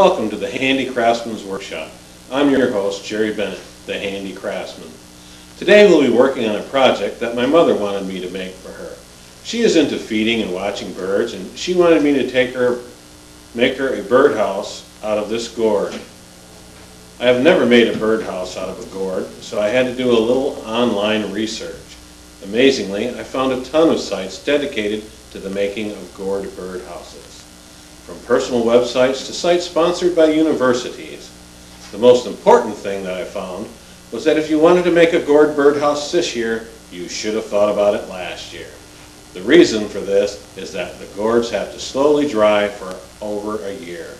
welcome to the Handy Craftsman's Workshop. I'm your host, Jerry Bennett, the Handy Craftsman. Today we'll be working on a project that my mother wanted me to make for her. She is into feeding and watching birds, and she wanted me to make her a birdhouse out of this gourd. I have never made a birdhouse out of a gourd, so I had to do a little online research. Amazingly, I found a ton of sites dedicated to the making of gourd birdhouses. From personal websites to sites sponsored by universities. The most important thing that I found was that if you wanted to make a gourd birdhouse this year, you should have thought about it last year. The reason for this is that the gourds have to slowly dry for over a year.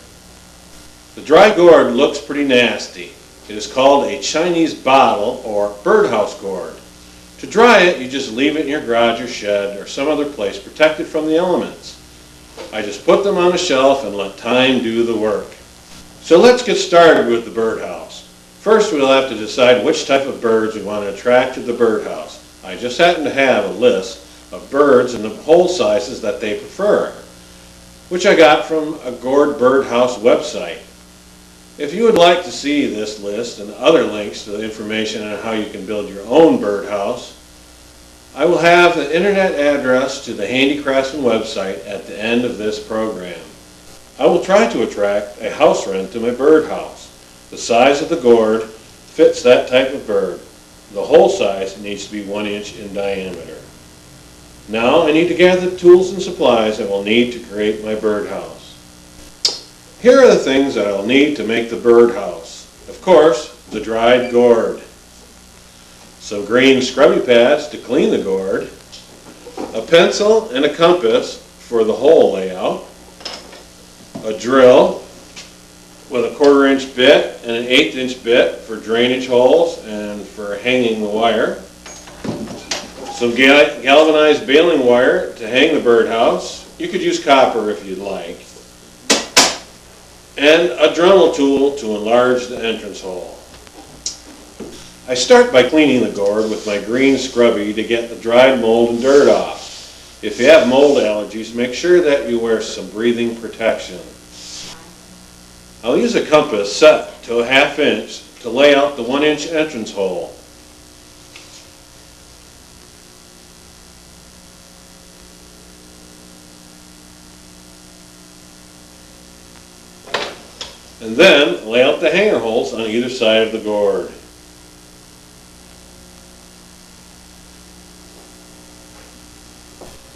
The dry gourd looks pretty nasty. It is called a Chinese bottle or birdhouse gourd. To dry it, you just leave it in your garage or shed or some other place protected from the elements. I just put them on a shelf and let time do the work. So let's get started with the birdhouse. First, we'll have to decide which type of birds we want to attract to the birdhouse. I just happen to have a list of birds and the hole sizes that they prefer, which I got from a Gourd birdhouse website. If you would like to see this list and other links to the information on how you can build your own birdhouse, I will have the internet address to the Handy Craftsman website at the end of this program. I will try to attract a house wren to my birdhouse. The size of the gourd fits that type of bird. The hole size needs to be 1 inch in diameter. Now I need to gather the tools and supplies I will need to create my birdhouse. Here are the things that I'll need to make the birdhouse. Of course, the dried gourd. Some green scrubby pads to clean the gourd, a pencil and a compass for the hole layout, a drill with a 1/4 inch bit and an 1/8 inch bit for drainage holes and for hanging the wire, some galvanized baling wire to hang the birdhouse. You could use copper if you'd like, and a Dremel tool to enlarge the entrance hole. I start by cleaning the gourd with my green scrubby to get the dried mold and dirt off. If you have mold allergies, make sure that you wear some breathing protection. I'll use a compass set to a 1/2 inch to lay out the 1 inch entrance hole. And then lay out the hanger holes on either side of the gourd.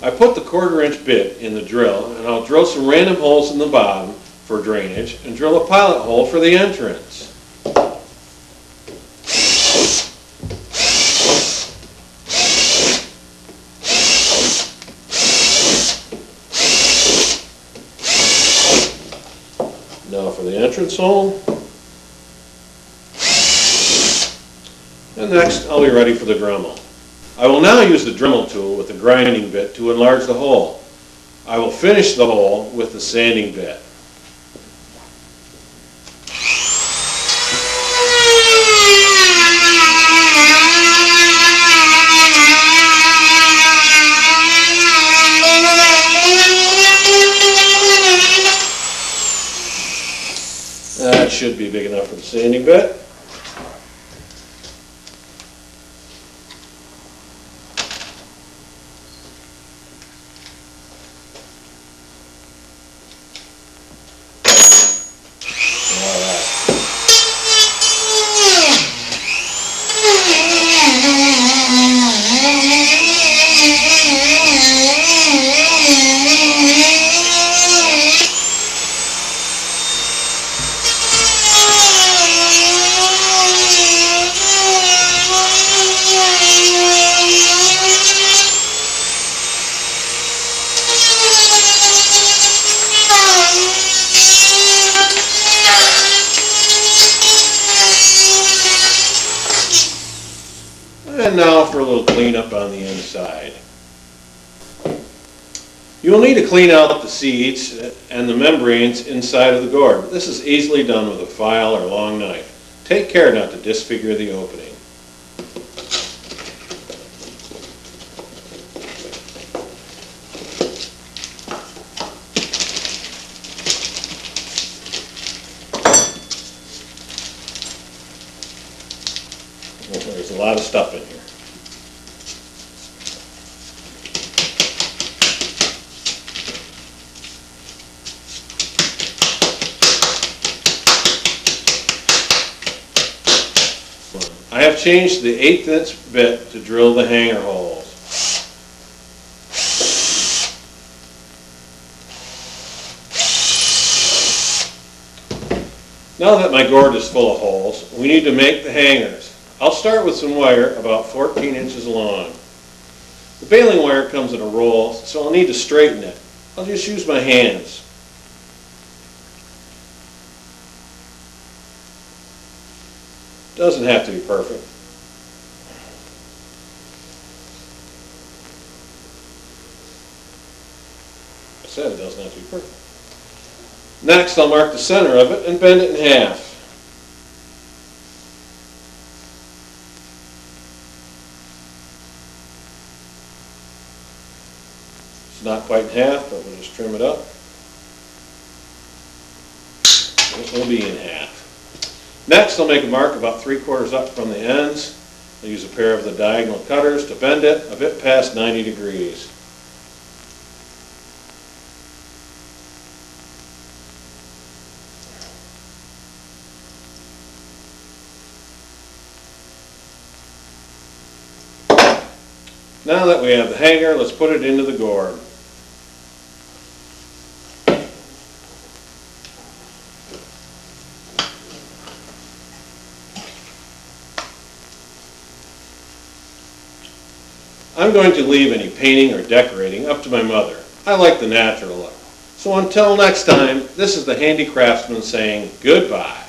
I put the 1/4 inch bit in the drill, and I'll drill some random holes in the bottom for drainage and drill a pilot hole for the entrance. Now for the entrance hole. And next I'll be ready for the Dremel. I will now use the Dremel tool with the grinding bit to enlarge the hole. I will finish the hole with the sanding bit. That should be big enough for the sanding bit. And now for a little cleanup on the inside. You will need to clean out the seeds and the membranes inside of the gourd. This is easily done with a file or long knife. Take care not to disfigure the opening. a lot of stuff in here. I have changed the 1/8 inch bit to drill the hanger holes. Now that my gourd is full of holes, we need to make the hangers. I'll start with some wire about 14 inches long. The baling wire comes in a roll, so I'll need to straighten it. I'll just use my hands. Doesn't have to be perfect. I said it doesn't have to be perfect. Next, I'll mark the center of it and bend it in half. It's not quite in half, but we'll just trim it up. This will be in half. Next, I'll make a mark about 3/4 up from the ends. I'll use a pair of the diagonal cutters to bend it a bit past 90 degrees. Now that we have the hanger, let's put it into the gourd. I'm going to leave any painting or decorating up to my mother. I like the natural look. So until next time, this is the Handy Craftsman saying goodbye.